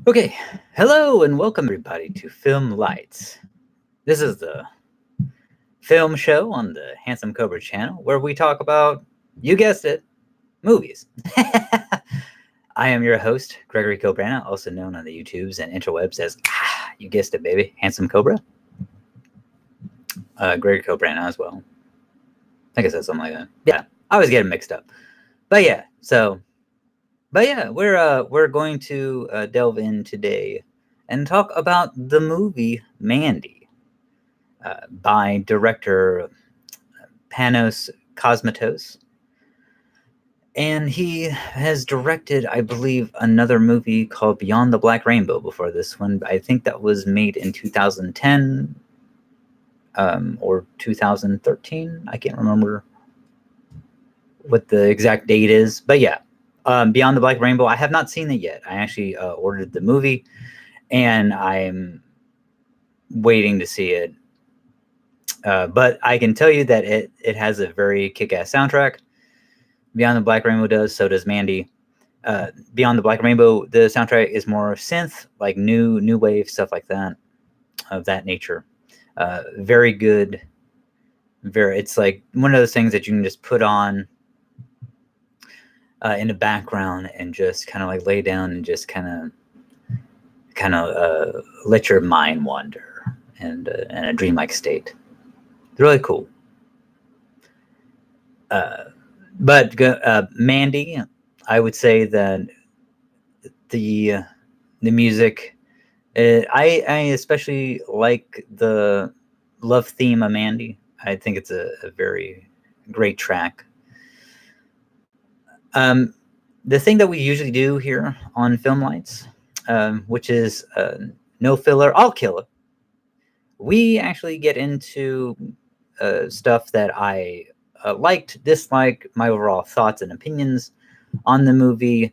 Okay, hello and welcome everybody to Filmlites. This is the film show on the Handsome Cobra channel where we talk about, you guessed it, movies. I am your host, Gregory Cobrana, also known on the YouTubes and interwebs as, you guessed it, baby, Handsome Cobra. Gregory Cobrana as well. I think I said something like that. Yeah, I always get it mixed up. But yeah, we're going to delve in today and talk about the movie Mandy by director Panos Cosmatos. And he has directed, I believe, another movie called Beyond the Black Rainbow before this one. I think that was made in 2010 or 2013. I can't remember what the exact date is. But yeah, Beyond the Black Rainbow, I have not seen it yet. I actually ordered the movie and I'm waiting to see it. But I can tell you that it has a very kick-ass soundtrack. Beyond the Black Rainbow does, so does Mandy. Beyond the Black Rainbow, the soundtrack is more synth, like new wave stuff like that, of that nature. Very good. It's like one of those things that you can just put on in the background and just kind of like lay down and just kind of let your mind wander and in a dreamlike state. It's really cool. But Mandy, I would say that the music, I especially like the love theme of Mandy. I think it's a very great track. The thing that we usually do here on Filmlites, which is no filler, all killer. We actually get into stuff that I liked, disliked, my overall thoughts and opinions on the movie,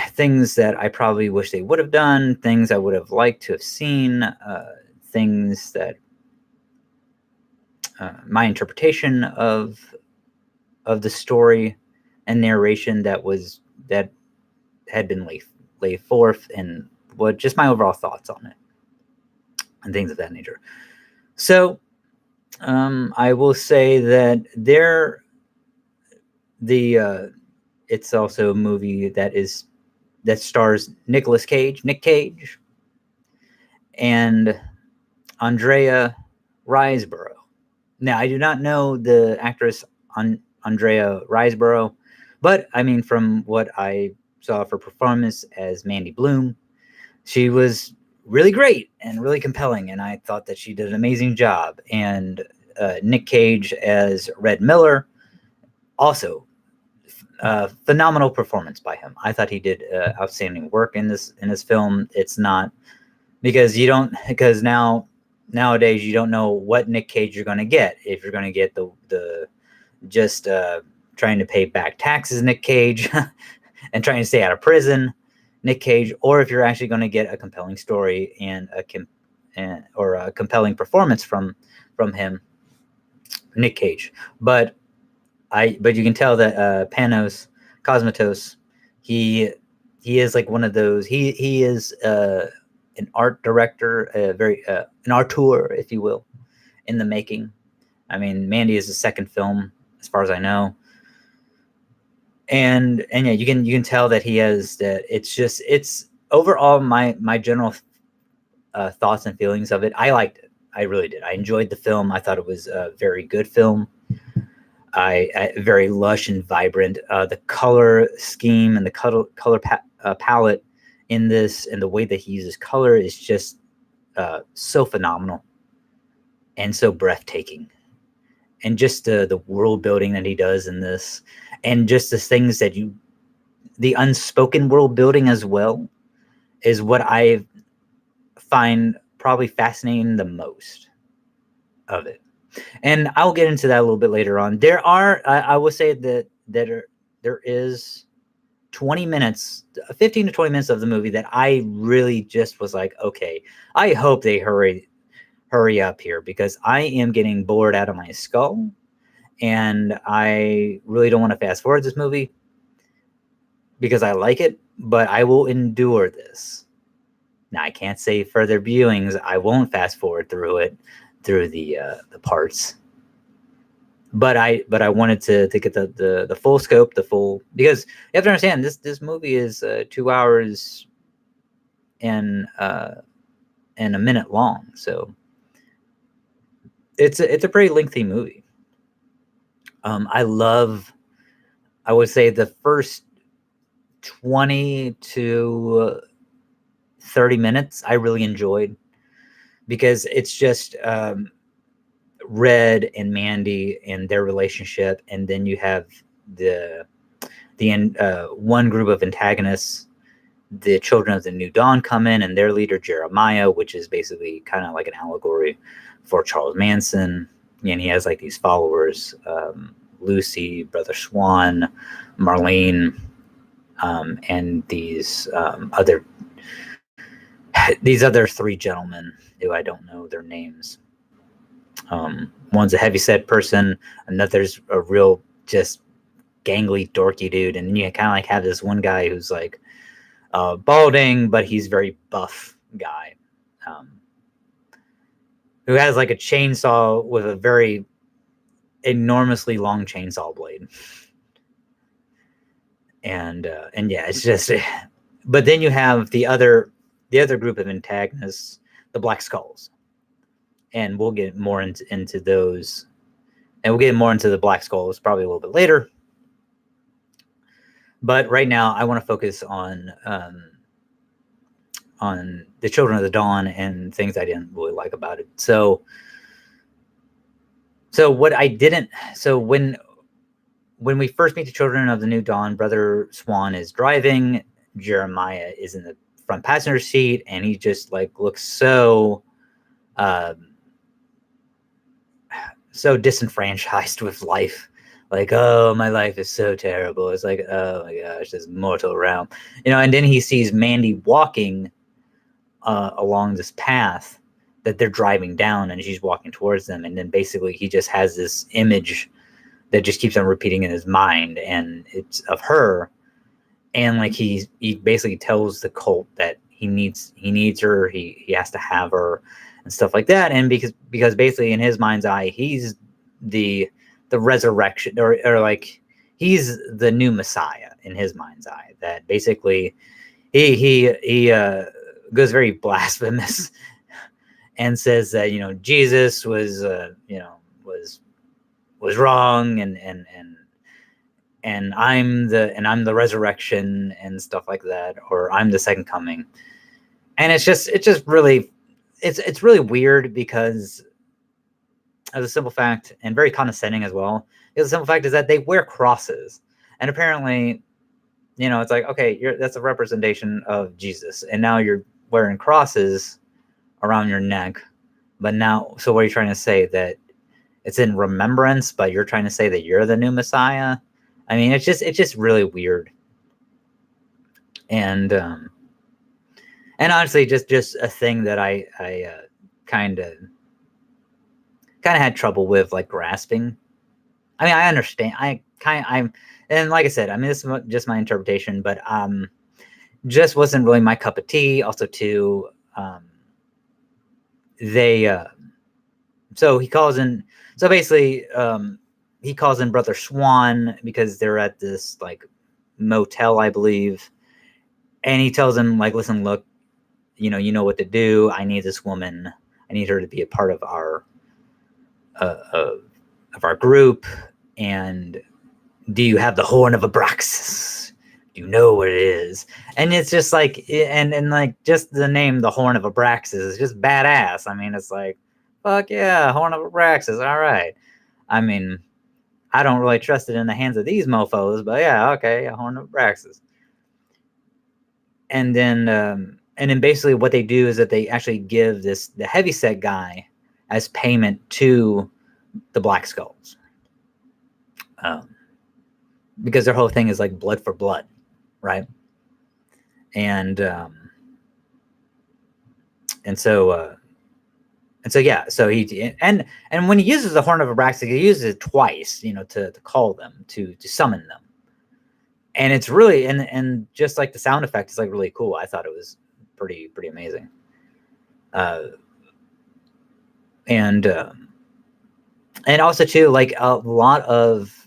things that I probably wish they would have done, things I would have liked to have seen, things that my interpretation of the story and narration that had been laid forth, and what just my overall thoughts on it and things of that nature. So I will say that it's also a movie that stars Nick Cage, and Andrea Riseborough. Now, I do not know the actress Andrea Riseborough, but I mean, from what I saw of her performance as Mandy Bloom, she was really great and really compelling, and I thought that she did an amazing job. And Nick Cage as Red Miller, also phenomenal performance by him. I thought he did outstanding work in this film. It's not because nowadays you don't know what Nick Cage you're going to get. If you're going to get the just trying to pay back taxes Nick Cage and trying to stay out of prison Nick Cage, or if you're actually going to get a compelling story and or a compelling performance from him, Nick Cage. But you can tell that Panos Cosmatos, he is like one of those. He is an art director, an auteur, if you will, in the making. I mean, Mandy is the second film, as far as I know. And yeah, you can tell that he has that. It's overall my general thoughts and feelings of it. I liked it. I really did. I enjoyed the film. I thought it was a very good film. Very lush and vibrant. The color scheme and the color palette in this, and the way that he uses color is just so phenomenal and so breathtaking. And just the world building that he does in this, and just the things that the unspoken world building as well, is what I find probably fascinating the most of it. And I'll get into that a little bit later on. There are, I will say that there is 20 minutes, 15 to 20 minutes of the movie that I really just was like, okay, I hope they hurry up here, because I am getting bored out of my skull, and I really don't want to fast forward this movie because I like it, but I will endure this. Now, I can't say further viewings. I won't fast forward through it, through the parts. But I wanted to get the full scope, the full, because you have to understand this movie is 2 hours and a minute long, so it's a pretty lengthy movie. I would say the first 20 to 30 minutes I really enjoyed, because it's just Red and Mandy and their relationship, and then you have the one group of antagonists, the Children of the New Dawn, come in, and their leader Jeremiah, which is basically kind of like an allegory for Charles Manson, and he has like these followers, Lucy, Brother Swan, Marlene, and these other three gentlemen who I don't know their names. One's a heavyset person, another's a real just gangly, dorky dude, and you kind of like have this one guy who's like balding, but he's very buff guy, who has like a chainsaw with a very enormously long chainsaw blade, and yeah, it's just. But then you have the other group of antagonists, the Black Skulls, and we'll get more into those, and we'll get more into the Black Skulls probably a little bit later. But right now, I want to focus on the Children of the Dawn and things I didn't really like about it. So what I didn't. So when we first meet the Children of the New Dawn, Brother Swan is driving. Jeremiah is in the front passenger seat, and he just like looks so so disenfranchised with life. Like, oh, my life is so terrible. It's like, oh my gosh, this mortal realm, and then he sees Mandy walking along this path that they're driving down, and she's walking towards them, and then basically he just has this image that just keeps on repeating in his mind, and it's of her, and like he basically tells the cult that he needs her, he has to have her and stuff like that, and because basically in his mind's eye he's the resurrection, or like he's the new Messiah in his mind's eye, that basically he goes very blasphemous and says that Jesus was was wrong, and I'm the resurrection and stuff like that, or I'm the second coming. And it's just really it's really weird, because as a simple fact, and very condescending as well, because the simple fact is that they wear crosses, and apparently it's like, okay, that's a representation of Jesus, and now you're wearing crosses around your neck, but now, so what are you trying to say? That it's in remembrance, but you're trying to say that you're the new Messiah? I mean, it's just really weird. And honestly, just a thing that I kind of had trouble with, like, grasping. I mean, I understand. And like I said, I mean, this is just my interpretation, but just wasn't really my cup of tea. Also, too, so he calls in. So basically, he calls in Brother Swan because they're at this like motel, I believe, and he tells him, like, listen, look, you know what to do. I need this woman. I need her to be a part of our group. And do you have the horn of Abraxas? Do you know where it is? And it's just like, and like, just the name, the Horn of Abraxas, is just badass. I mean, it's like, fuck yeah, Horn of Abraxas. All right. I mean, I don't really trust it in the hands of these mofos, but yeah, okay, a Horn of Abraxas. And then basically what they do is that they actually give the heavyset guy as payment to the Black Skulls, because their whole thing is like blood for blood, right? And so yeah, so he and when he uses the Horn of Abraxas, he uses it twice, to call them, to summon them. and it's really and just like the sound effect is like really cool. I thought it was pretty amazing. Uh, and and also too, like a lot of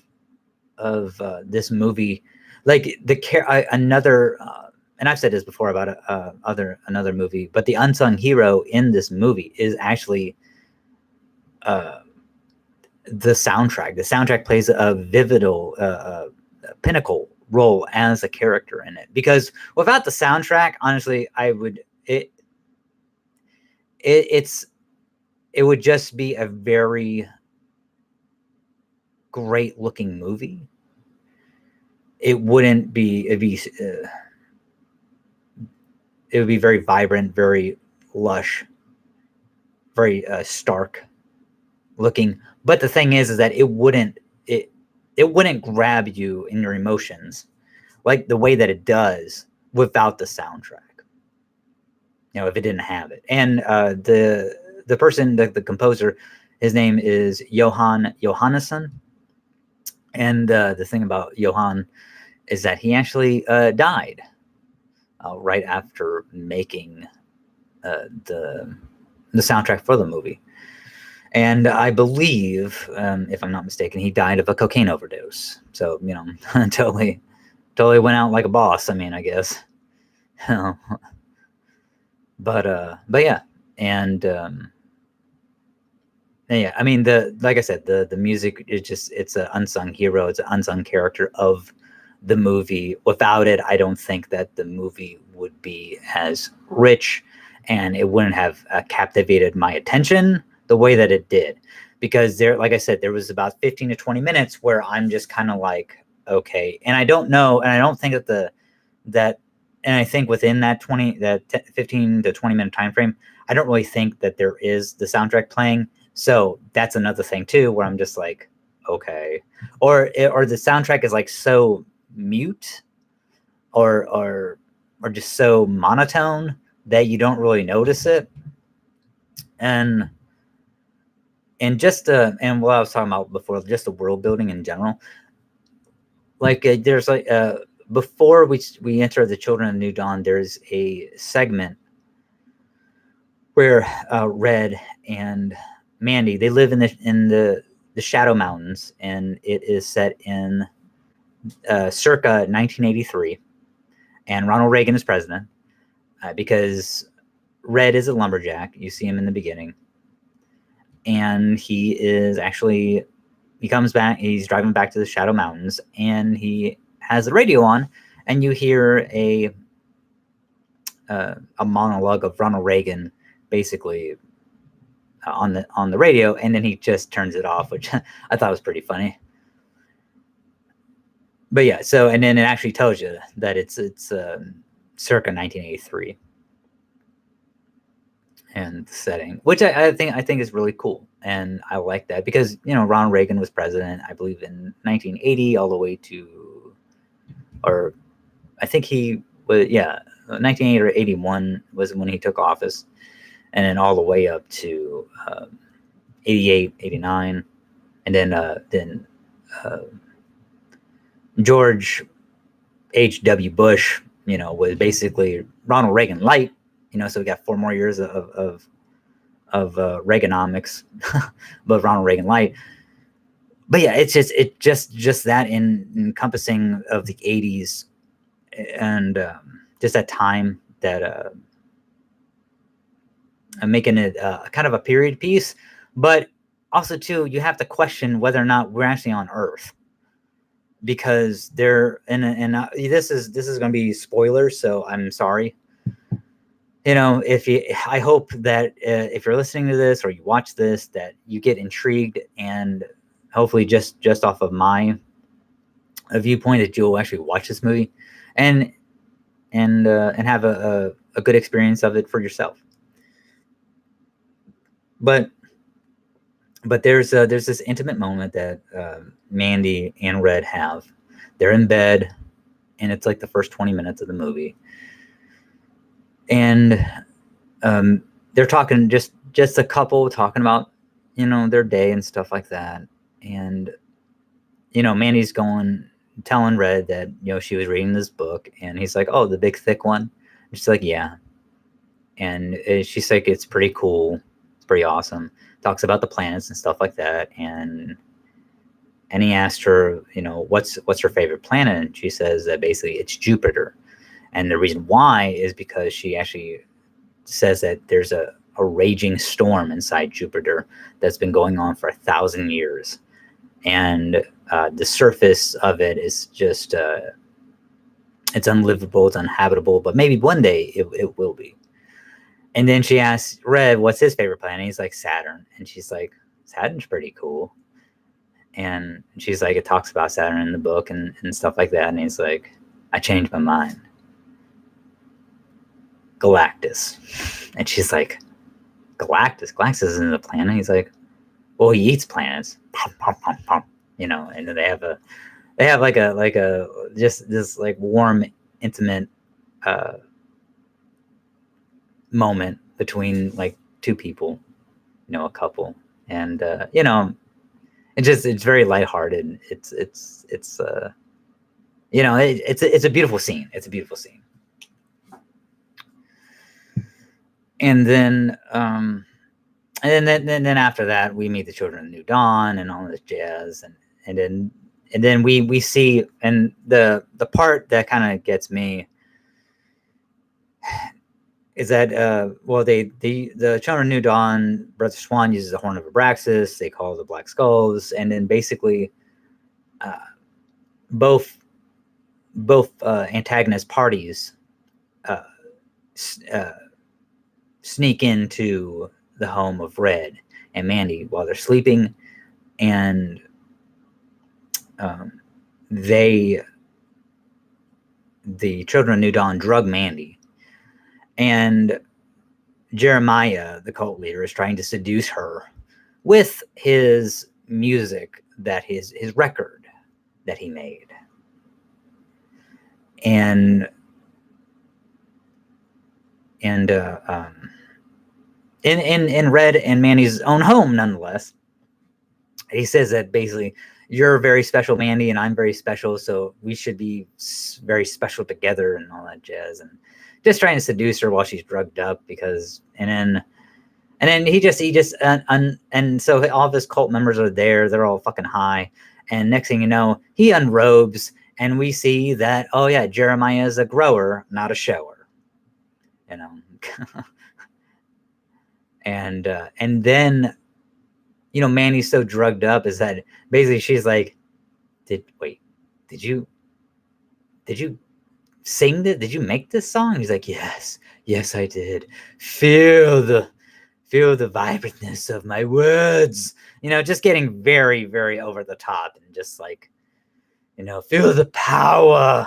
this movie, like another and I've said this before about another movie, but the unsung hero in this movie is actually uh, the soundtrack. The soundtrack plays a pinnacle role as a character in it, because without the soundtrack, honestly, I would it it's it would just be a very great looking movie. It wouldn't be it would be very vibrant, very lush, very stark looking. But the thing is that it wouldn't grab you in your emotions like the way that it does without the soundtrack. You know, if it didn't have it. And the person, the composer, his name is Johan Johannesson. And the thing about Johan is that he actually died right after making the soundtrack for the movie. And I believe, if I'm not mistaken, he died of a cocaine overdose. So, you know, totally went out like a boss. I mean, I guess. But yeah, and yeah, I mean, like I said, the music is just, it's an unsung hero. It's an unsung character of the movie. Without it, I don't think that the movie would be as rich, and it wouldn't have captivated my attention the way that it did. Because there, like I said, there was about 15 to 20 minutes where I'm just kind of like, okay, and I don't know, and I don't think that that and I think within that 15 to 20 minute time frame, I don't really think that there is the soundtrack playing. So that's another thing too, where I'm just like, okay, or the soundtrack is like so mute, or just so monotone that you don't really notice it. And just and what I was talking about before, just the world building in general. Like there's like before we enter the Children of New Dawn, there's a segment where Red and Mandy, they live in the Shadow Mountains, and it is set in circa 1983, and Ronald Reagan is president, because Red is a lumberjack. You see him in the beginning, and he comes back. He's driving back to the Shadow Mountains, and he has the radio on, and you hear a monologue of Ronald Reagan, basically on the radio, and then he just turns it off, which I thought was pretty funny. But yeah, so and then it actually tells you that it's circa 1983, and the setting, which I think is really cool, and I like that because, you know, Ronald Reagan was president, I believe, in 1980 all the way to, or I think he was, yeah, 1980 or 81 was when he took office, and then all the way up to 88, 89, and then George H.W. Bush, you know, was basically Ronald Reagan light, you know, so we got 4 more years of Reaganomics, but Ronald Reagan light. But yeah, it's just that encompassing of the 80s, and just that time that making it kind of a period piece, but also too, you have to question whether or not we're actually on Earth, because there, and this is going to be spoilers, so I'm sorry. You know, I hope that if you're listening to this or you watch this, that you get intrigued, and hopefully just off of my viewpoint, that you'll actually watch this movie and have a good experience of it for yourself. But there's this intimate moment that Mandy and Red have. They're in bed, and it's like the first 20 minutes of the movie, and they're talking, just a couple talking about, you know, their day and stuff like that. And, you know, Mandy's going, telling Red that she was reading this book, and he's like, "Oh, the big thick one." And she's like, "Yeah," and she's like, "It's pretty cool. It's pretty awesome." Talks about the planets and stuff like that, and he asked her, what's her favorite planet, and she says that basically it's Jupiter, and the reason why is because she actually says that there's a raging storm inside Jupiter that's been going on for 1,000 years, and the surface of it is just it's unlivable, it's uninhabitable, but maybe one day it will be. And then she asks Red what's his favorite planet. He's like, Saturn, and she's like, Saturn's pretty cool. And she's like, it talks about Saturn in the book and stuff like that, and he's like, I changed my mind. Galactus. And she's like, Galactus isn't a planet. He's like, well, he eats planets. And then they have like a just this like warm, intimate moment between like two people, a couple, and it's very lighthearted. It's a beautiful scene. It's a beautiful scene. And then then after that, we meet the children of New Dawn and all this jazz, and then we see, and the part that kind of gets me is that the children of New Dawn, Brother Swan uses the horn of Abraxas, they call the Black Skulls, and then basically both antagonist parties sneak into the home of Red and Mandy while they're sleeping, and the children of New Dawn drug Mandy, and Jeremiah, the cult leader, is trying to seduce her with his music, that his record that he made, and in Red and Mandy's own home, nonetheless. He says that basically, you're very special, Mandy, and I'm very special, so we should be very special together and all that jazz, and just trying to seduce her while she's drugged up, because and then he just and so all of his cult members are there, they're all fucking high, and next thing you know, he unrobes, and we see that, oh yeah, Jeremiah is a grower, not a shower. And then Mandy's so drugged up is that basically she's like, did you sing it? Did you make this song? He's like, yes I did. Feel the vibrantness of my words, just getting very, very over the top, and just like, feel the power,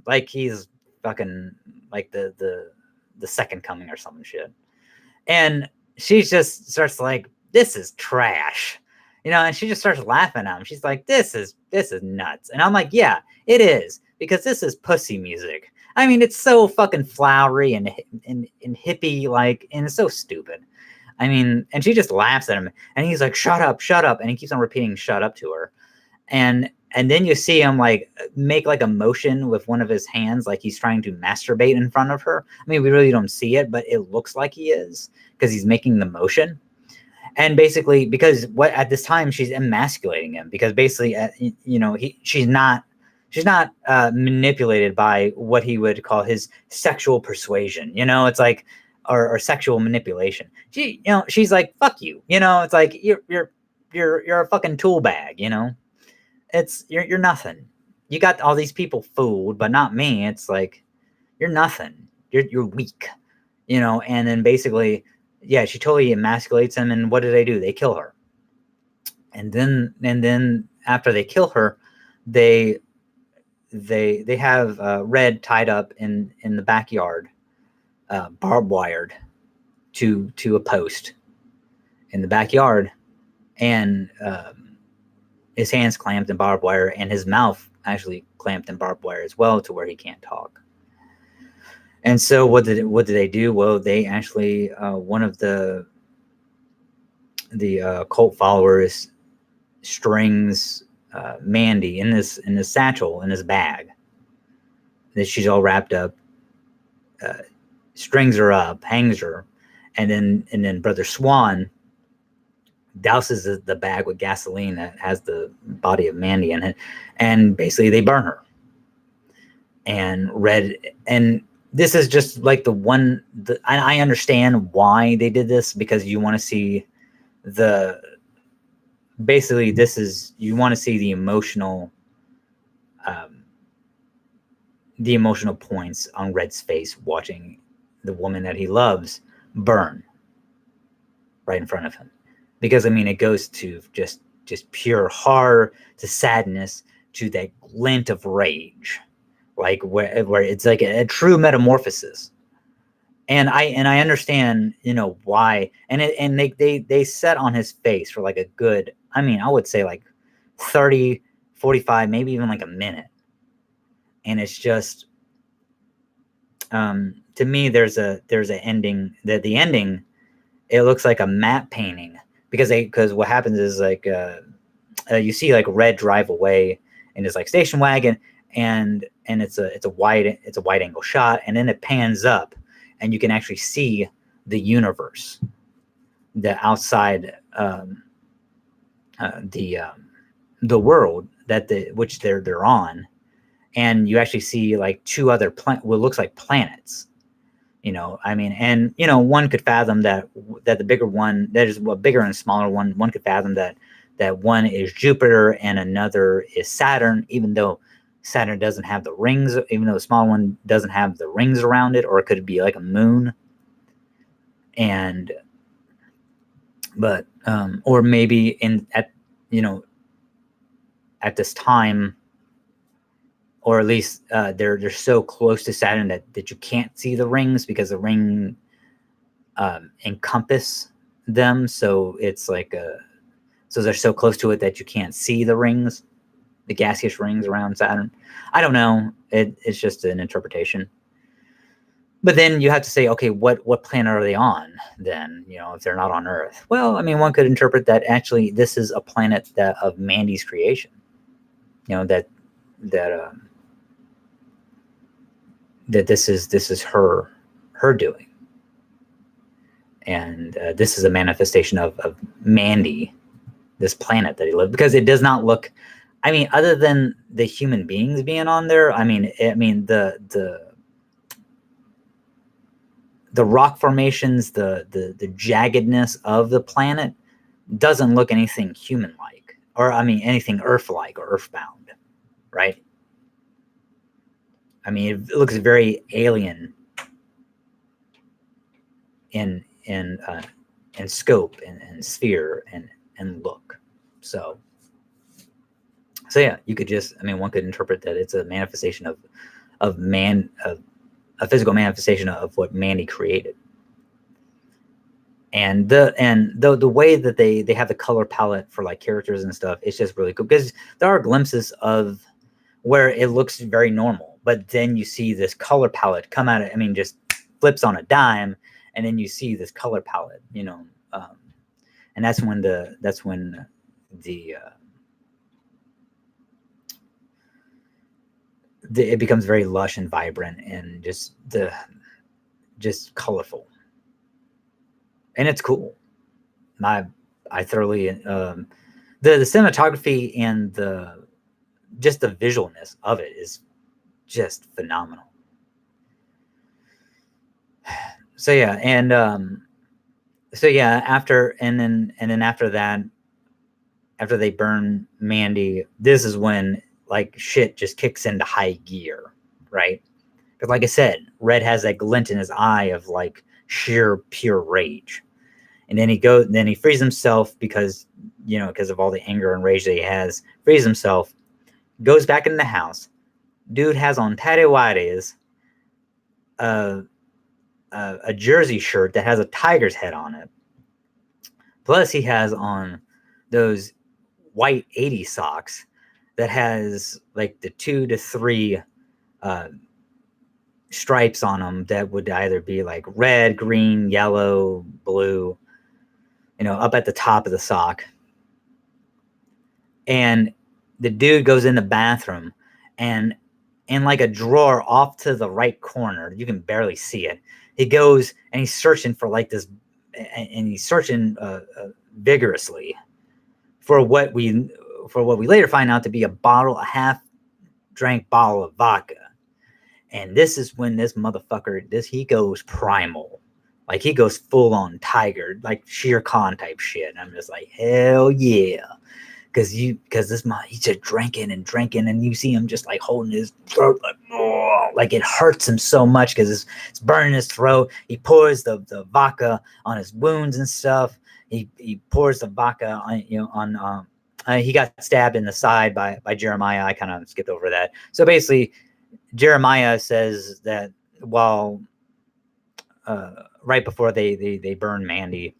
like he's fucking like the second coming or some shit. And she just starts like, this is trash, and she just starts laughing at him. She's like, this is nuts. And I'm like, yeah, it is, because this is pussy music. I mean, it's so fucking flowery and hippie, like, and it's so stupid. I mean, and she just laughs at him, and he's like, shut up, and he keeps on repeating shut up to her. And then you see him like make like a motion with one of his hands, like he's trying to masturbate in front of her. I mean, we really don't see it, but it looks like he is, because he's making the motion. And basically, because at this time she's emasculating him, because basically, she's not manipulated by what he would call his sexual persuasion. It's like, or sexual manipulation. She's like, fuck you. It's like, you're a fucking tool bag. It's you're nothing. You got all these people fooled, but not me. It's like, you're nothing. You're weak. And then basically, yeah, she totally emasculates him, and what do? They kill her. And then after they kill her, they have Red tied up in the backyard, barbed wired to a post in the backyard, and his hands clamped in barbed wire, and his mouth actually clamped in barbed wire as well, to where he can't talk. And so what did they do? Well, they actually, one of the cult followers strings Mandy in this satchel, in this bag that she's all wrapped up, strings her up, hangs her, and then Brother Swan douses the bag with gasoline that has the body of Mandy in it, and basically they burn her. And this is just like I understand why they did this, because you want to see you want to see the emotional points on Red's face watching the woman that he loves burn right in front of him. Because it goes to just pure horror, to sadness, to that glint of rage, like where it's like a true metamorphosis. And I understand, why, and they set on his face for like a good, I would say like 30, 45, maybe even like a minute. And it's just, to me, there's an ending, that the ending, it looks like a matte painting, because what happens is like, you see like Red drive away in his like station wagon, and it's a wide angle shot, and then it pans up, and you can actually see the universe, the outside, the world which they're on, and you actually see like two other what looks like planets. And one could fathom that the bigger one, there's a bigger and smaller one could fathom that one is Jupiter and another is Saturn, even though Saturn doesn't have the rings, even though the small one doesn't have the rings around it, or it could be like a moon. Or maybe at this time, or at least they're so close to Saturn that you can't see the rings, because the ring encompass them. So it's like so they're so close to it that you can't see the rings, the gaseous rings around Saturn. I don't know. It's just an interpretation. But then you have to say, okay, what planet are they on then? If they're not on Earth, well, one could interpret that actually this is a planet of Mandy's creation. That this is her doing, and this is a manifestation of Mandy, this planet that he lived, because it does not look, other than the human beings being on there, the rock formations, the jaggedness of the planet doesn't look anything human-like, or anything Earth-like or Earthbound, right? It looks very alien in scope and sphere and look. So yeah, you could just, one could interpret that it's a manifestation of a physical manifestation of what Mandy created. And the way that they have the color palette for like characters and stuff, it's just really cool, because there are glimpses of where it looks very normal, but then you see this color palette come out of, just flips on a dime, and then you see this color palette, and that's when it becomes very lush and vibrant and just colorful, and it's cool. I thoroughly the cinematography and the visualness of it is just phenomenal. So yeah, and after that, after they burn Mandy, this is when like shit just kicks into high gear, right? Because like I said, Red has that glint in his eye of like sheer pure rage, and then he frees himself because of all the anger and rage that he has. Frees himself, goes back in the house. Dude has on Patty Whitey's a jersey shirt that has a tiger's head on it. Plus, he has on those white 80s socks that has like the 2 to 3 stripes on them that would either be like red, green, yellow, blue, up at the top of the sock. And the dude goes in the bathroom, and in like a drawer off to the right corner, you can barely see it. He goes and he's searching for like this, and he's searching vigorously for what we later find out to be a half drank bottle of vodka. And this is when this motherfucker, he goes primal. Like, he goes full on tiger, like Shere Khan type shit. And I'm just like, hell yeah. Because he's just drinking, and you see him just like holding his throat, like, oh, like it hurts him so much because it's burning his throat. He pours the vodka on his wounds and stuff. He pours the vodka on, he got stabbed in the side by Jeremiah. I kind of skipped over that. So basically, Jeremiah says that while right before they burn Mandy,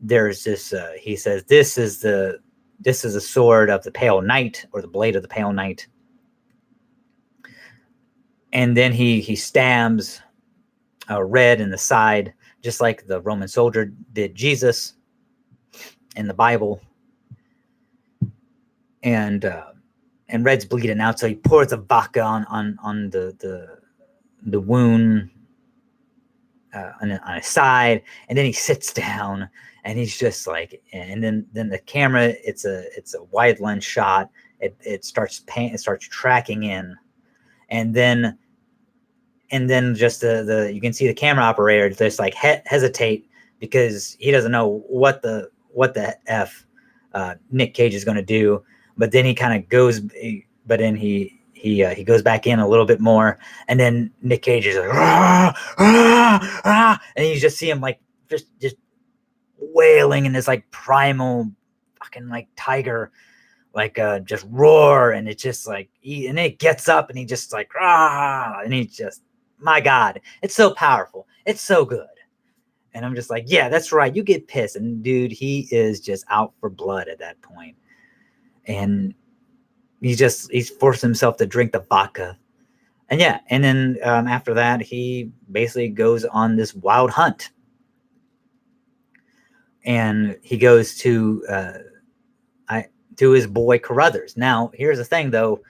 there's this. He says this is a sword of the Pale Knight, or the blade of the Pale Knight. And then he stabs Red in the side, just like the Roman soldier did Jesus in the Bible. And Red's bleeding out, so he pours the vodka on the wound on his side, and then he sits down, and he's just like, and then the camera, it's a wide lens shot. It starts tracking in, and then just the you can see the camera operator just like hesitate, because he doesn't know what the F Nick Cage is going to do. But then he kind of goes, but then he goes back in a little bit more, and then Nick Cage is like, ah, ah, ah, and you just see him like just wailing in this like primal fucking like tiger, like just roar, and it's just like and then it gets up, and he just like, ah, and he just, my God, it's so powerful, it's so good. And I'm just like, yeah, that's right, you get pissed. And dude, he is just out for blood at that point. And he's forced himself to drink the vodka. And yeah, and then after that, he basically goes on this wild hunt. And he goes to his boy Carruthers. Now, here's the thing, though.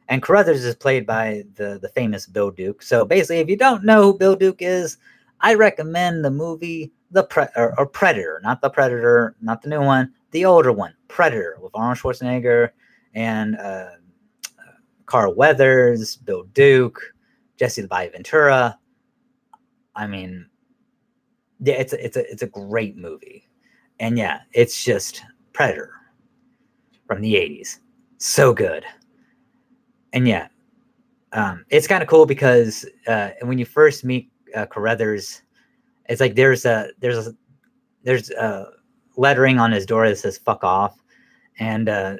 And Carruthers is played by the famous Bill Duke. So basically, if you don't know who Bill Duke is, I recommend the movie Predator. Not the Predator, not the new one, the older one, Predator, with Arnold Schwarzenegger and Carl Weathers, Bill Duke, Jesse the Body Ventura. I mean, yeah, it's a great movie. And yeah, it's just Predator from the 80s. So good. And yeah, it's kind of cool because when you first meet Carruthers, it's like there's lettering on his door that says "fuck off," and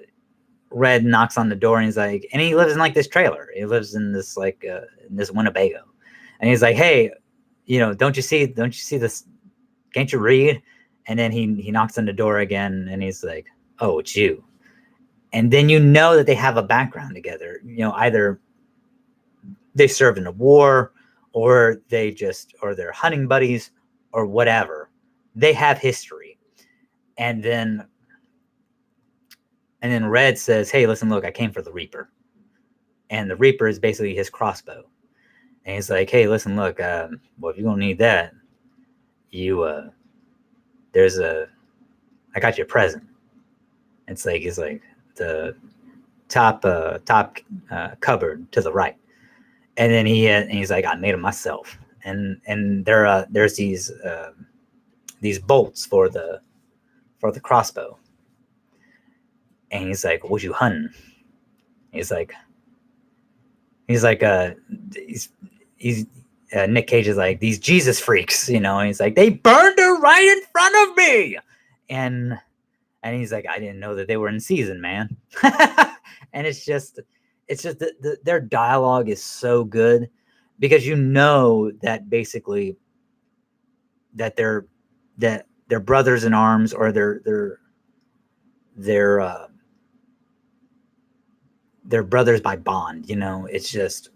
Red knocks on the door, and he's like, and he lives in like this trailer. He lives in this like in this Winnebago, and he's like, hey, don't you see this? Can't you read? And then he knocks on the door again, and he's like, oh, it's you. And then that they have a background together. Either they served in the war, or they're hunting buddies, or whatever. They have history. And then Red says, hey, listen, look, I came for the Reaper. And the Reaper is basically his crossbow. And he's like, hey, listen, look, well, if you're going to need that, I got you a present. It's like the top cupboard to the right. And then he's like, I made them myself. And there's these bolts for the crossbow. And he's like, what you hunting? He's like Nick Cage is like, these Jesus freaks, and he's like, they burned her right in front of me. And he's like, I didn't know that they were in season, man. And it's just their dialogue is so good, because that basically that they're brothers in arms, or they're brothers by bond. It's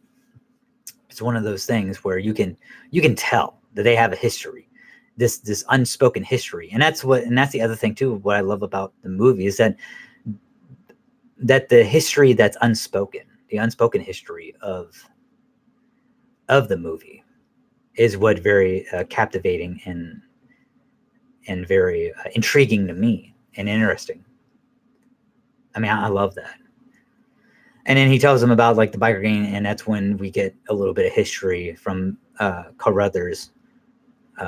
one of those things where you can tell that they have a history, this unspoken history. And that's the other thing too. What I love about the movie is that that the history that's unspoken, the unspoken history of the movie, is what very captivating and very intriguing to me and interesting. I mean, I love that. And then he tells them about like the biker gang, and that's when we get a little bit of history from Carruthers.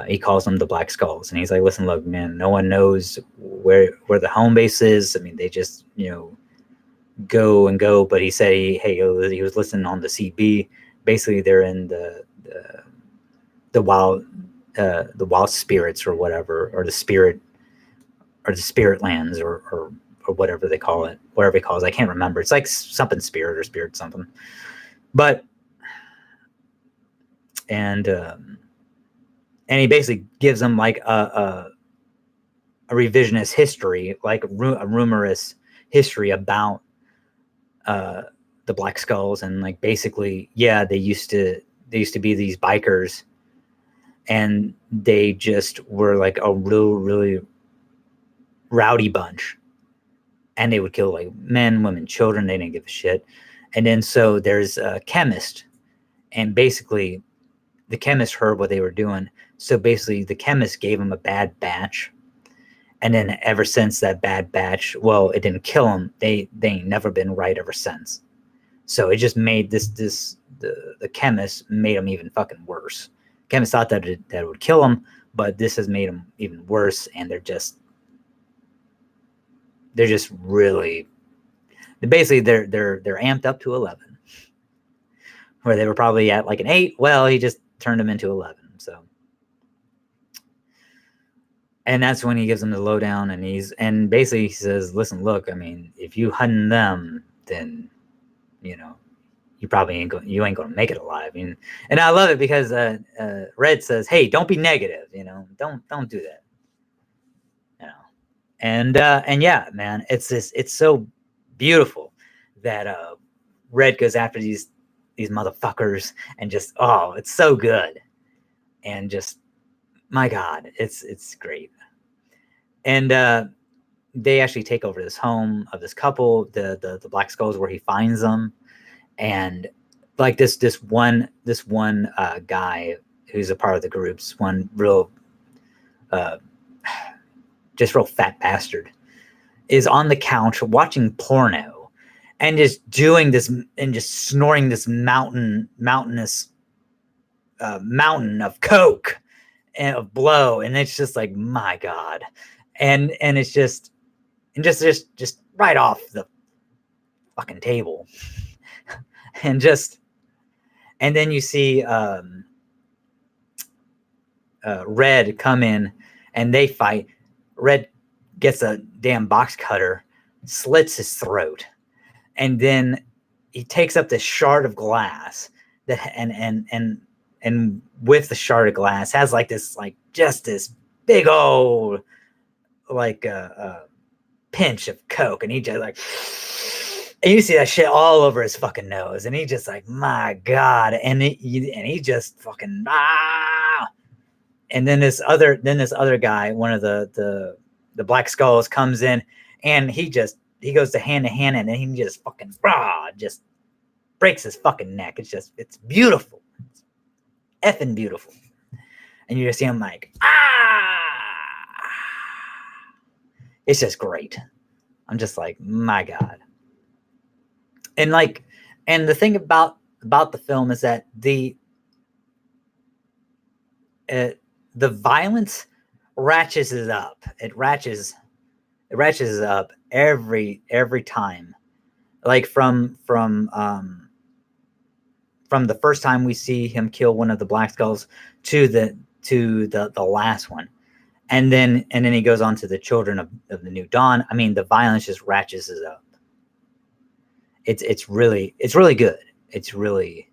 He calls them the Black Skulls, and he's like, "Listen, look, man, no one knows where the home base is. I mean, they just go and go." But he said he was listening on the CB. Basically, they're in the wild spirits or whatever, or the spirit lands or whatever they call it, whatever he calls it. I can't remember. It's like something spirit or spirit something. But and he basically gives them like a revisionist history, like a rumorous history about the Black Skulls, and like basically, yeah, they used to be these bikers, and they just were like a really rowdy bunch, and they would kill like men, women, children. They didn't give a shit. And then so there's a chemist, and basically the chemist heard what they were doing. So basically the chemist gave him a bad batch. And then ever since that bad batch, well, it didn't kill him. They ain't never been right ever since. So it just made the chemist made him even fucking worse. Chemist thought that it would kill him, but this has made him even worse. And they're just really, basically they're amped up to 11, where they were probably at like an 8. Well, he just turned them into 11. So, and that's when he gives them the lowdown, and basically he says, "Listen, look, I mean, if you hunting them, then you probably ain't going to make it alive." And I love it because Red says, "Hey, don't be negative, don't do that, and yeah, man, it's so beautiful that Red goes after these motherfuckers, and just, oh, it's so good, and just, my God, it's great. And they actually take over this home of this couple, the Black Skulls, where he finds them, and like this one guy who's a part of the group, one real just real fat bastard, is on the couch watching porno and just doing this and just snoring this mountainous mountain of coke and of blow, and it's just like, my God. And it's just right off the fucking table. And then you see Red come in, and they fight. Red gets a damn box cutter, slits his throat, and then he takes up this shard of glass that and with the shard of glass has like this, like, just this big old, like pinch of coke, and he just like, and you see that shit all over his fucking nose, and he just like, my God. And he just fucking, and then this other guy, one of the Black Skulls, comes in, and he goes to hand, and then he just fucking just breaks his fucking neck. It's beautiful. It's effing beautiful. And you just see him like, it's just great. I'm just like, my God. And like, and the thing about the film is that the violence ratchets it up. It ratchets up every time. Like from the first time we see him kill one of the Black Skulls to the last one. And then he goes on to the Children of the New Dawn. I mean, the violence just ratchets it up. It's really good. It's really,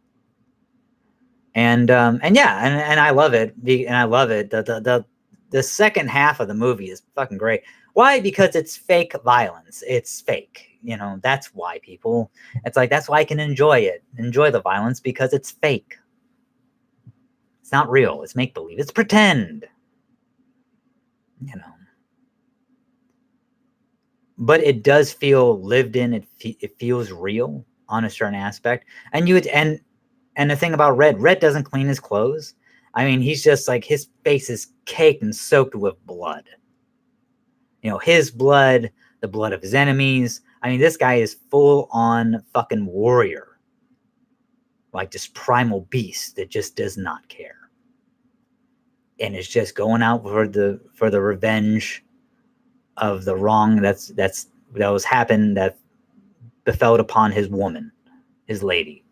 and yeah, and I love it. And I love it. The second half of the movie is fucking great. Why? Because it's fake violence. It's fake. That's why people. It's like, that's why I can enjoy the violence, because it's fake. It's not real. It's make believe. It's pretend. but it does feel lived in. It feels real on a certain aspect. And you would and the thing about Red doesn't clean his clothes. I mean, he's just like his face is caked and soaked with blood. His blood, the blood of his enemies. I mean, this guy is full on fucking warrior. Like this primal beast that just does not care. And is just going out for the revenge of the wrong that was happened, that befell upon his woman, his lady.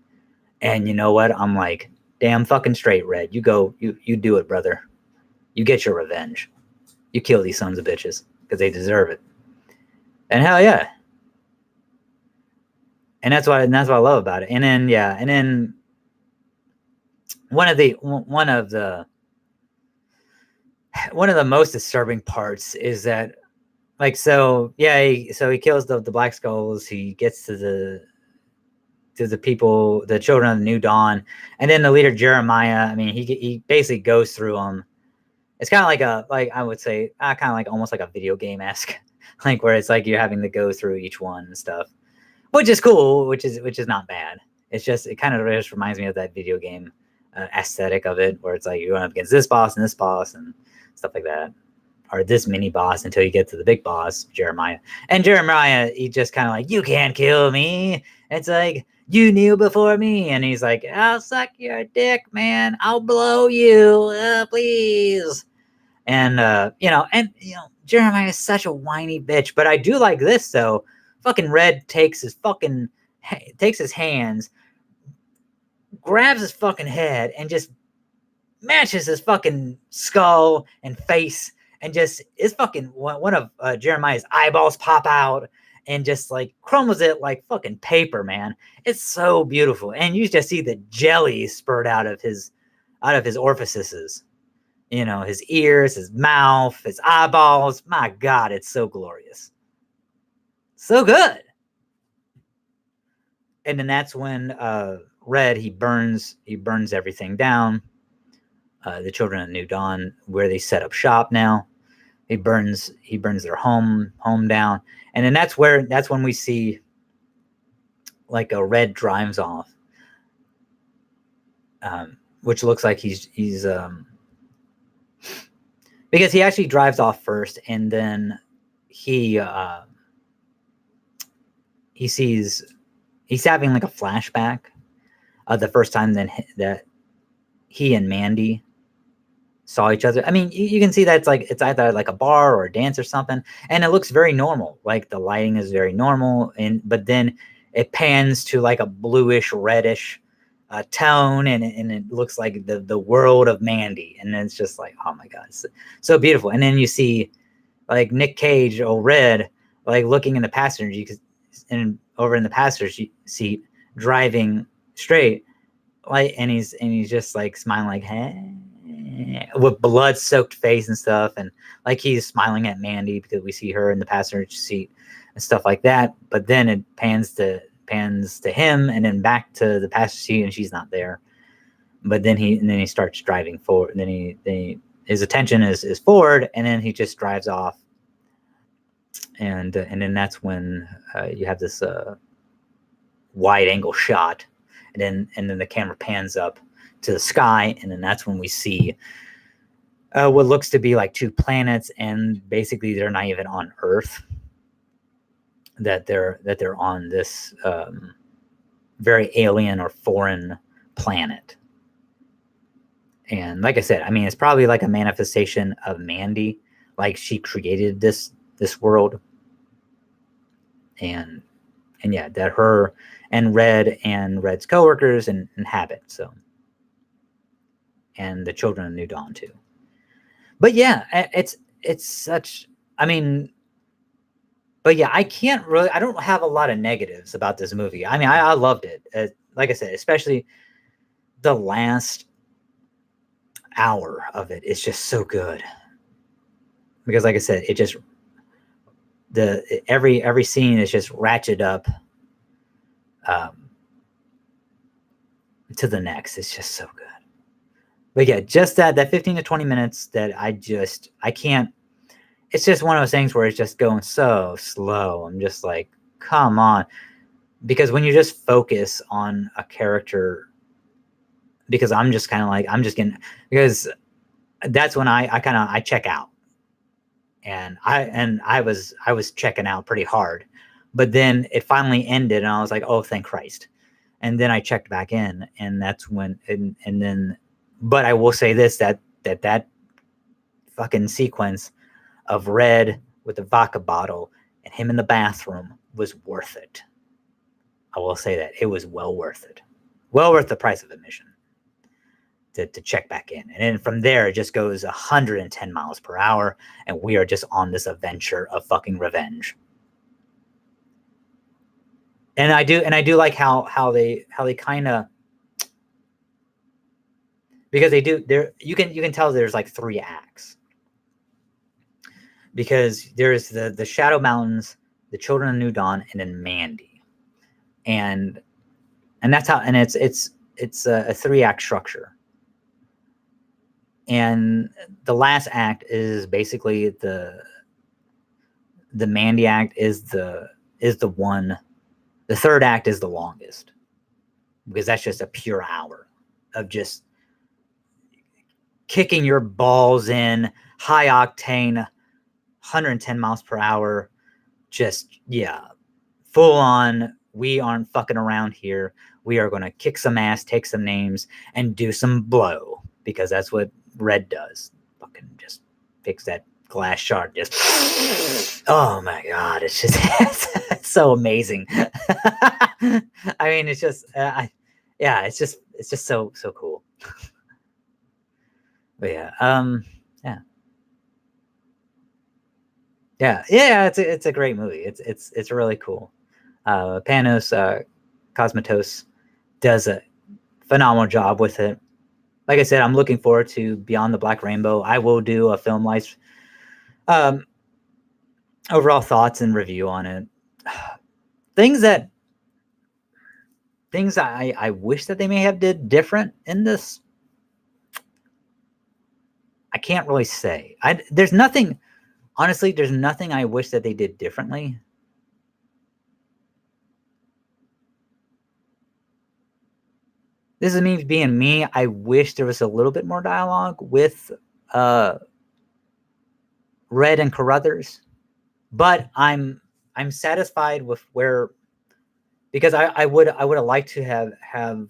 And you know what? I'm like, damn fucking straight, Red. You go, you do it, brother. You get your revenge. You kill these sons of bitches because they deserve it. And hell yeah. And that's what I love about it. And then one of the most disturbing parts is that, like, so he kills the Black Skulls. He gets to the people, the children of the New Dawn, and then the leader Jeremiah. I mean, he basically goes through them. It's kind of like I would say, kind of like almost like a video game esque, like where it's like you're having to go through each one and stuff, which is cool, which is not bad. It's just, it kind of just reminds me of that video game aesthetic of it, where it's like you're going up against this boss and stuff like that, or this mini boss until you get to the big boss, Jeremiah. And Jeremiah, he just kind of like, you can't kill me. It's like, you knew before me. And he's like, I'll suck your dick, man. I'll blow you, please. And Jeremiah is such a whiny bitch. But I do like this though. Fucking Red takes his hands, grabs his fucking head, and just matches his fucking skull and face, and just is fucking one of Jeremiah's eyeballs pop out and just like crumbles it like fucking paper, man. It's so beautiful. And you just see the jelly spurt out of his orifices. His ears, his mouth, his eyeballs. My God, it's so glorious. So good. And then that's when Red, he burns everything down. The children of New Dawn, where they set up shop now. He burns their home down. And then that's when we see like a Red drives off. Which looks like he's because he actually drives off first, and then he's having like a flashback of the first time that he and Mandy saw each other. I mean, you can see that it's either like a bar or a dance or something, and it looks very normal. Like the lighting is very normal, but then it pans to like a bluish reddish tone, and it looks like the world of Mandy, and it's just like, oh my God, it's so beautiful. And then you see like Nick Cage, or Red, like looking in the passenger, and over in the passenger seat, driving straight, like, and he's just like smiling, like, hey, with blood-soaked face and stuff, and like he's smiling at Mandy because we see her in the passenger seat and stuff like that. But then it pans to him, and then back to the passenger seat, and she's not there. But then he starts driving forward, and then his attention is forward, and then he just drives off. And then that's when you have this wide angle shot, and then the camera pans up to the sky, and then that's when we see what looks to be like two planets, and basically they're not even on Earth. That they're on this very alien or foreign planet. And like I said, I mean, it's probably like a manifestation of Mandy, like she created this world, and yeah, that her and Red's coworkers inhabit. So, and the children of New Dawn too. But yeah, it's such. I mean, but yeah, I don't have a lot of negatives about this movie. I mean, I loved it. Like I said, especially the last hour of it is just so good. Because like I said, it just every scene is just ratchet up to the next. It's just so good. But yeah, just that 15 to 20 minutes that I can't it's just one of those things where it's just going so slow. I'm just like, come on. Because when you just focus on a character, because I'm just kind of like, I'm just getting, because that's when I check out. And I was checking out pretty hard. But then it finally ended and I was like, oh, thank Christ. And then I checked back in, and that's when, and then, but I will say this, that fucking sequence of Red with the vodka bottle and him in the bathroom was worth it. I will say that it was well worth it. Well worth the price of admission to check back in. And then from there, it just goes 110 miles per hour, and we are just on this adventure of fucking revenge. And I do like how they kind of, because they do there, you can tell there's like 3 acts, because there's the Shadow Mountains, the Children of New Dawn, and then Mandy, and that's how, and it's a 3-act structure. And the last act is basically the Mandy act is the one. The 3rd act is the longest, because that's just a pure hour of just kicking your balls in, high octane, 110 miles per hour, just, yeah, full on. We aren't fucking around here. We are going to kick some ass, take some names, and do some blow, because that's what Red does. Fucking just fix that glass shard. Just, oh my God, it's just it's so amazing. I mean, it's just, yeah, it's just so cool. But yeah, yeah, it's a great movie. It's really cool. Panos Cosmatos does a phenomenal job with it. Like I said, I'm looking forward to Beyond the Black Rainbow. I will do a Filmlites overall thoughts and review on it. Things I wish that they may have did different in this, I can't really say. There's nothing, honestly, there's nothing I wish that they did differently. This is me being me. I wish there was a little bit more dialogue with Red and Carruthers, but I'm satisfied with where, because I would have liked to have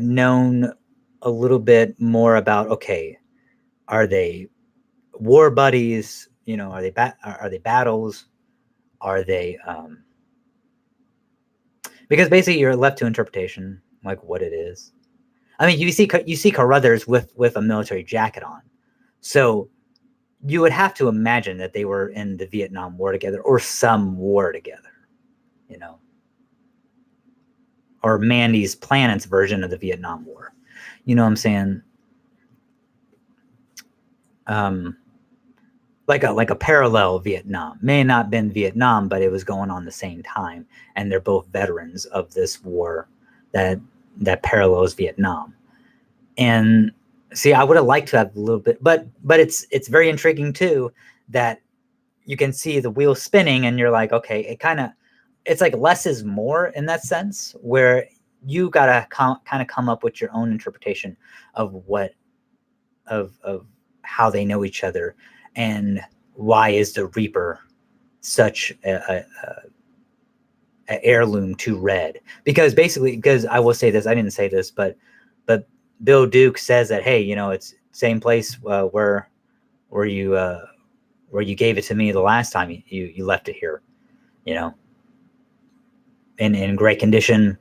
known a little bit more about, okay, are they war buddies? You know, are they battles? Are they because basically you're left to interpretation, like what it is. I mean, you see Carruthers with a military jacket on, so you would have to imagine that they were in the Vietnam War together, or some war together, you know, or Mandy's planet's version of the Vietnam War. You know what I'm saying? Like a parallel Vietnam. May not have been Vietnam, but it was going on the same time, and they're both veterans of this war that parallels Vietnam. And see, I would have liked to have a little bit, but it's very intriguing too, that you can see the wheel spinning, and you're like, okay, it's like less is more in that sense, where you gotta kind of come up with your own interpretation of what of how they know each other, and why is the Reaper such a heirloom to Red. Because basically, because I will say this, I didn't say this, but Bill Duke says that, hey, you know, it's same place where you gave it to me the last time you left it here, you know, in great condition,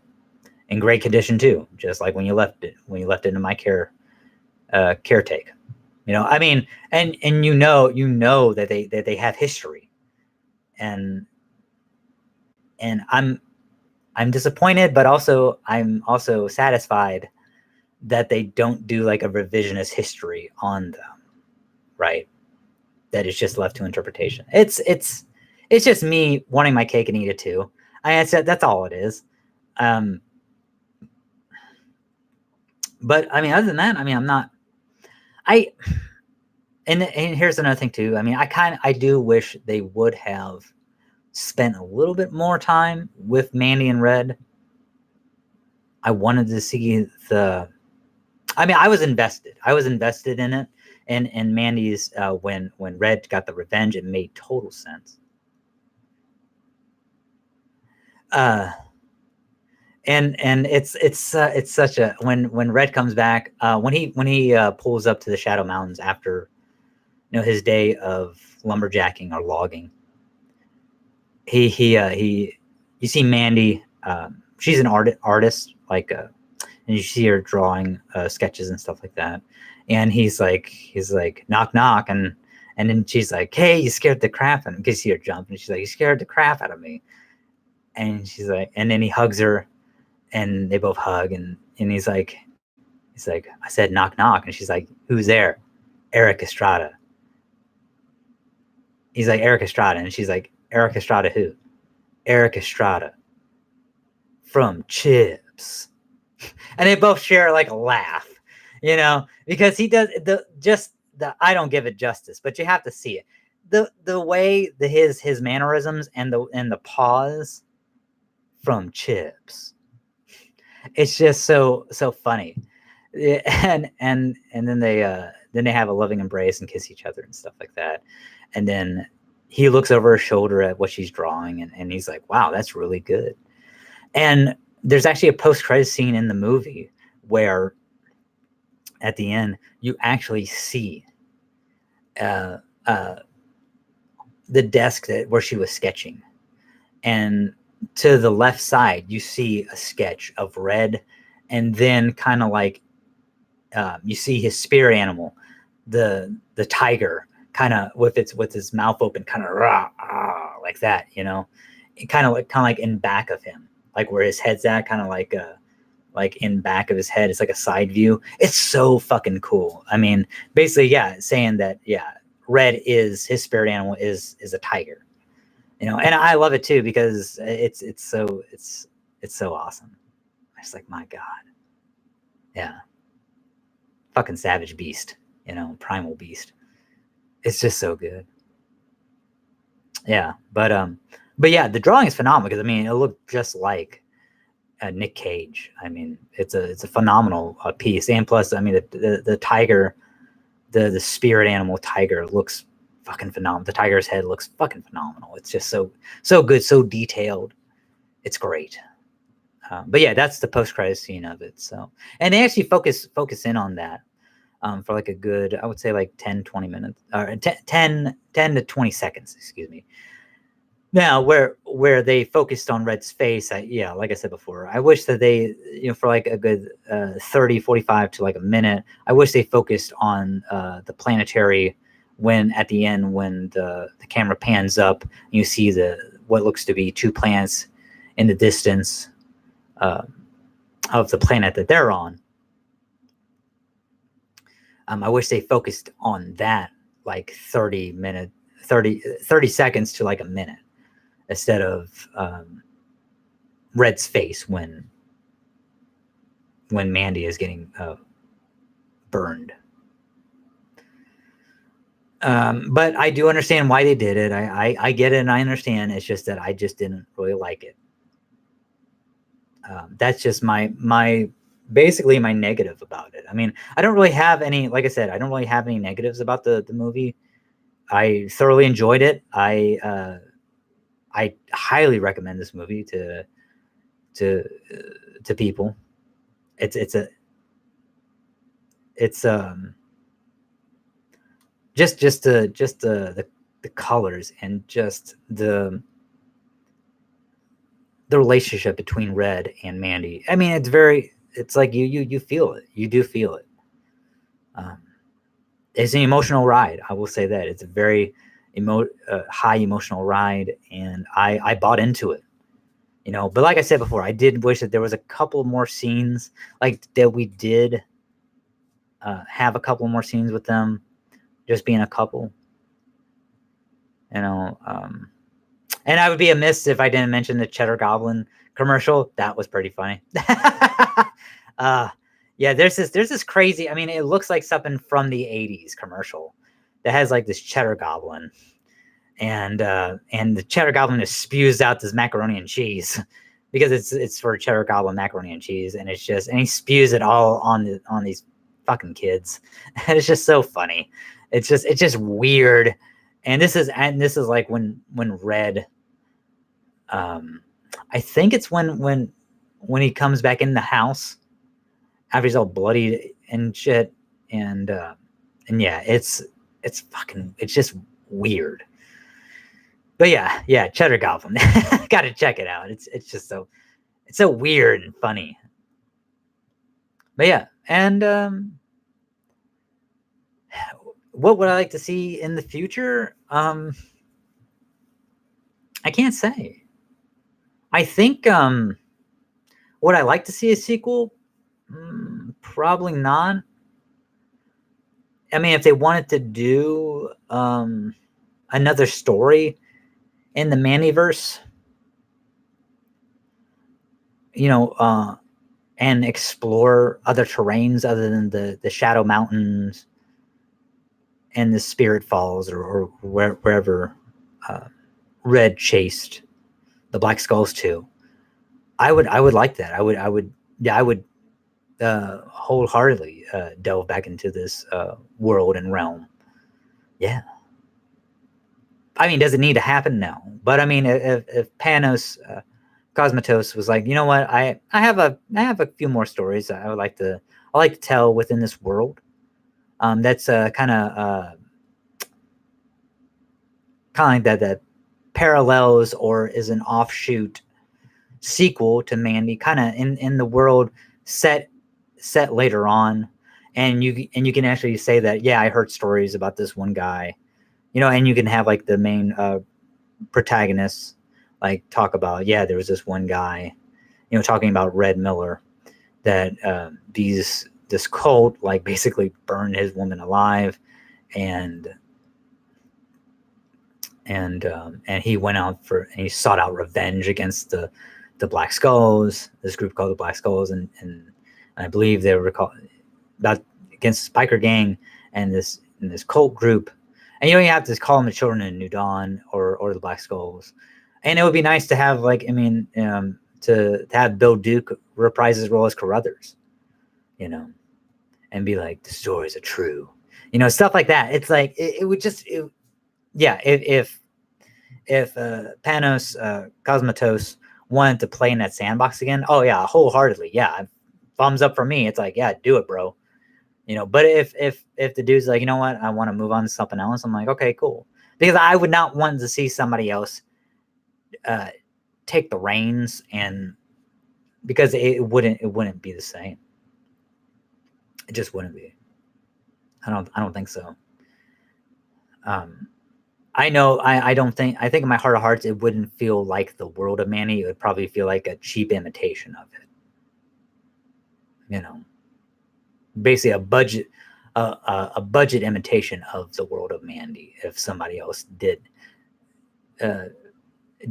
too, just like when you left it in my caretake. You know, I mean, and you know that they have history, and I'm disappointed, but also I'm also satisfied that they don't do like a revisionist history on them, right? That is just left to interpretation. It's just me wanting my cake and eat it too. That's all it is. But I mean, other than that, I mean, I'm not. And here's another thing too. I mean, I do wish they would have spent a little bit more time with Mandy and Red. I wanted to see the. I mean, I was invested. I was invested in it, and Mandy's when Red got the revenge, it made total sense. Uh, and it's such a when Red comes back, when he pulls up to the Shadow Mountains after his day of lumberjacking or logging. He you see Mandy, she's an artist, like and you see her drawing sketches and stuff like that. And he's like knock knock, and then she's like, hey, you scared the crap out of me. You see her jump, and she's like, you scared the crap out of me. And she's like, and then he hugs her, and they both hug, and he's like, I said knock knock, and she's like, who's there? Eric Estrada. He's like, Eric Estrada, and she's like, Eric Estrada who? Eric Estrada from Chips. And they both share like a laugh, because he does the I don't give it justice, but you have to see it. The way his mannerisms and the pause from Chips. It's just so funny. And then they have a loving embrace and kiss each other and stuff like that. And then he looks over her shoulder at what she's drawing, and he's like, wow, that's really good. And there's actually a post-credit scene in the movie where at the end you actually see the desk where she was sketching, and to the left side you see a sketch of Red, and then kind of like you see his spirit animal, the tiger, kind of with his mouth open, kind of like that, kind of like in back of him, like where his head's at, kind of like in back of his head. It's like a side view. It's so fucking cool. I mean, basically, yeah, saying that, yeah, Red is his spirit animal is a tiger, and I love it too, because it's so awesome. It's like, my God, yeah, fucking savage beast, primal beast. It's just so good. Yeah, but yeah, the drawing is phenomenal, because I mean, it looked just like Nick Cage. I mean, it's a phenomenal piece, and plus, I mean, the tiger, the spirit animal tiger looks fucking phenomenal. The tiger's head looks fucking phenomenal. It's just so good, so detailed. It's great. But yeah, that's the post-credit scene of it. So, and they actually focus in on that for like a good, I would say, like 10-20 minutes, or 10 to 20 seconds, excuse me. Now, where they focused on Red's face, yeah, like I said before, I wish that they, for like a good 30, 45 to like a minute, I wish they focused on the planetary, when at the end, when the camera pans up, you see what looks to be two planets in the distance of the planet that they're on. I wish they focused on that, like 30 seconds to like a minute, instead of Red's face when Mandy is getting burned. But I do understand why they did it. I get it, and I understand. It's just that I just didn't really like it. That's just my basically my negative about it. I mean, I don't really have any, like I said, I don't really have any negatives about the movie. I thoroughly enjoyed it. I highly recommend this movie to people. It's just the colors, and just the relationship between Red and Mandy. I mean, it's like you feel it. You do feel it. It's an emotional ride. I will say that it's a very high emotional ride, and I bought into it. But like I said before, I did wish that there was a couple more scenes, like that we did have a couple more scenes with them just being a couple. And I would be amiss if I didn't mention the Cheddar Goblin commercial. That was pretty funny. Yeah, there's this crazy, I mean, it looks like something from the 80s commercial that has like this cheddar goblin, and the cheddar goblin just spews out this macaroni and cheese because it's for cheddar goblin macaroni and cheese, and he spews it all on these fucking kids, and it's just so funny. It's just weird, and this is like when Red, I think it's when he comes back in the house after he's all bloodied and shit, and yeah, it's just weird. But yeah, Cheddar Goblin. Gotta check it out. It's just it's so weird and funny. But yeah, and what would I like to see in the future? I can't say. I think would I like to see a sequel? Probably not. I mean, if they wanted to do another story in the Mandyverse, and explore other terrains other than the Shadow Mountains and the Spirit Falls, or wherever Red chased the Black Skulls to. I would like that. I would wholeheartedly delve back into this world and realm. Yeah. I mean, does it need to happen? No. But I mean, if Panos Cosmatos was like, you know what, I have a few more stories I like to tell within this world. That's kind of like that parallels or is an offshoot sequel to Mandy, kind of in the world set later on, and you can actually say that, yeah, I heard stories about this one guy, and you can have like the main protagonists like talk about, yeah, there was this one guy, talking about Red Miller, that this cult like basically burned his woman alive, and he went out and he sought out revenge against the Black Skulls, this group called the Black Skulls, and I believe they were about against the Spiker Gang and this cult group. And you have to call them the Children of New Dawn or the Black Skulls. And it would be nice to have, like, I mean, to have Bill Duke reprise his role as Carruthers, and be like, the stories are true, stuff like that. It's like it would just, yeah. If Panos Cosmatos wanted to play in that sandbox again, oh yeah, wholeheartedly, yeah, thumbs up for me. It's like, yeah, do it, bro. But if the dude's like, you know what, I want to move on to something else, I'm like, okay, cool, because I would not want to see somebody else take the reins, and because it wouldn't be the same. It just wouldn't be. I don't think so. I know I don't think, I think in my heart of hearts it wouldn't feel like the world of Manny. It would probably feel like a cheap imitation of it. Basically a budget imitation of the world of Mandy, if somebody else did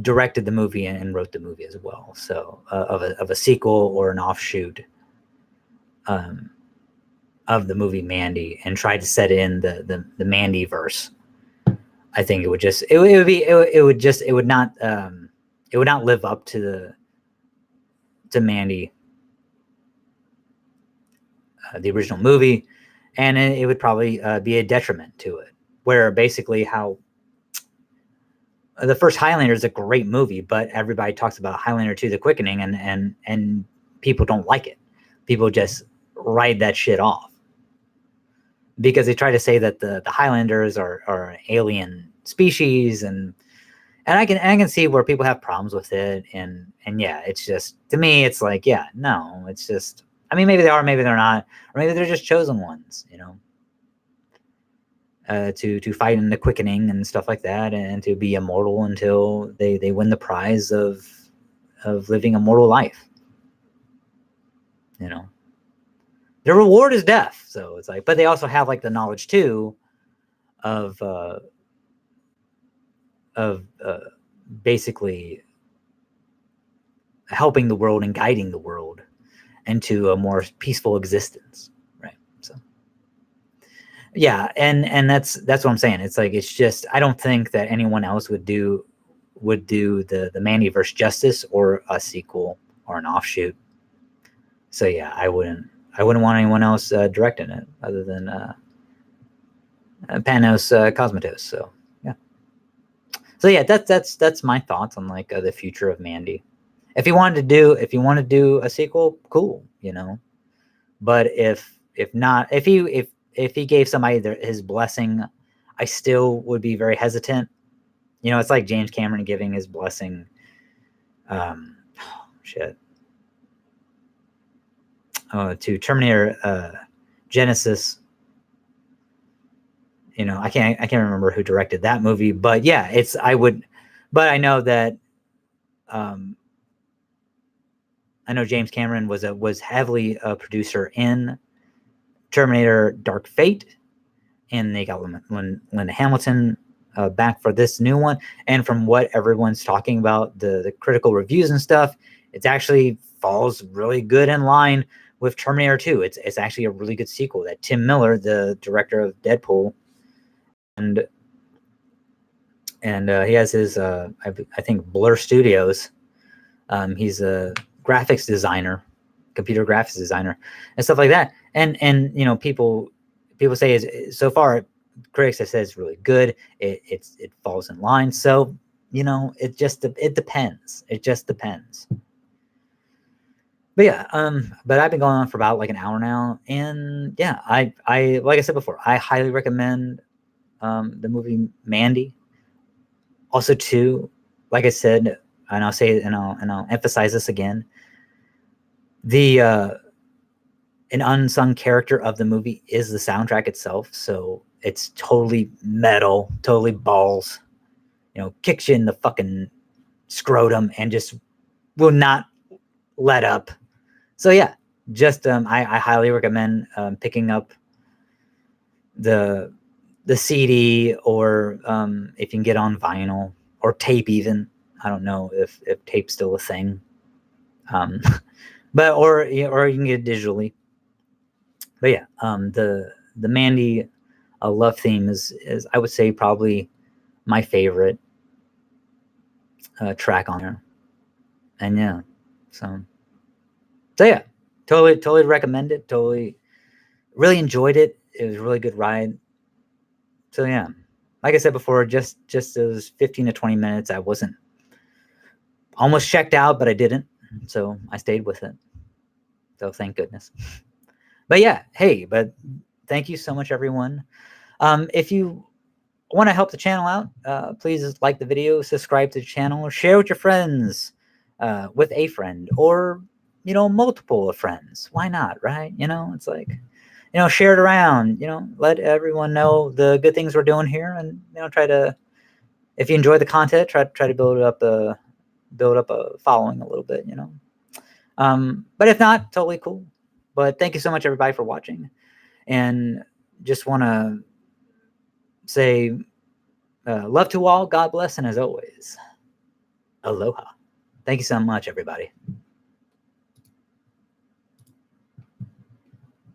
directed the movie and wrote the movie as well. So of a sequel or an offshoot of the movie Mandy, and tried to set in the Mandy verse. I think it would just it would not live up to Mandy, the original movie, and it would probably be a detriment to it. Where basically how the first Highlander is a great movie, but everybody talks about Highlander 2: The Quickening, and people don't like it. People just write that shit off because they try to say that the Highlanders are an alien species, and I can see where people have problems with it, and yeah, it's just, to me, it's like, yeah, no, it's just, I mean, maybe they are, maybe they're not, or maybe they're just chosen ones, to fight in the Quickening and stuff like that, and to be immortal until they win the prize of living a mortal life. The reward is death. So it's like, but they also have like the knowledge too of basically helping the world and guiding the world into a more peaceful existence, right? So Yeah, and that's what I'm saying. It's like, it's just, I don't think that anyone else would do the Mandyverse justice, or a sequel or an offshoot. So yeah, I wouldn't want anyone else directing it other than Panos Cosmatos. So yeah. So yeah, that's my thoughts on like the future of Mandy. If you want to do a sequel, cool, you know. But if not, if he gave somebody his blessing, I still would be very hesitant. You know, it's like James Cameron giving his blessing. Shit. To Terminator Genesis. You know, I can't remember who directed that movie, but yeah, but I know that I know James Cameron was heavily a producer in Terminator Dark Fate, and they got Linda Hamilton back for this new one. And from what everyone's talking about, the critical reviews and stuff, it actually falls really good in line with Terminator 2. It's actually a really good sequel that Tim Miller, the director of Deadpool, and he has his I think Blur Studios. He's a graphics designer, computer graphics designer, and stuff like that. And you know, people say is so far, critics have said it's really good. It falls in line. So you know, it depends. It just depends. But yeah, but I've been going on for about like an hour now, and yeah, I like I said before, I highly recommend the movie Mandy. Also, too, like I said, and I'll say it, and I'll emphasize this again. The an unsung character of the movie is the soundtrack itself. So it's totally metal, totally balls, you know, kicks you in the fucking scrotum and just will not let up. So yeah, just I highly recommend picking up the CD, or if you can get on vinyl or tape even. I don't know if tape's still a thing. But or you can get it digitally. But yeah, the Mandy love theme is I would say probably my favorite track on there. And yeah, so yeah, totally recommend it. Totally, really enjoyed it. It was a really good ride. So yeah, like I said before, just those 15 to 20 minutes, I wasn't almost checked out, but I didn't. So I stayed with it. So thank goodness. But yeah, hey, but thank you so much, everyone. If you want to help the channel out, please like the video, subscribe to the channel, or share with your friends, with a friend, or you know, multiple of friends. Why not, right? You know, it's like, you know, share it around. You know, let everyone know the good things we're doing here, and you know, try to, if you enjoy the content, try to build up a following a little bit. You know, but if not, totally cool. But thank you so much, everybody, for watching, and just want to say love to all, God bless, and as always, aloha. Thank you so much, everybody.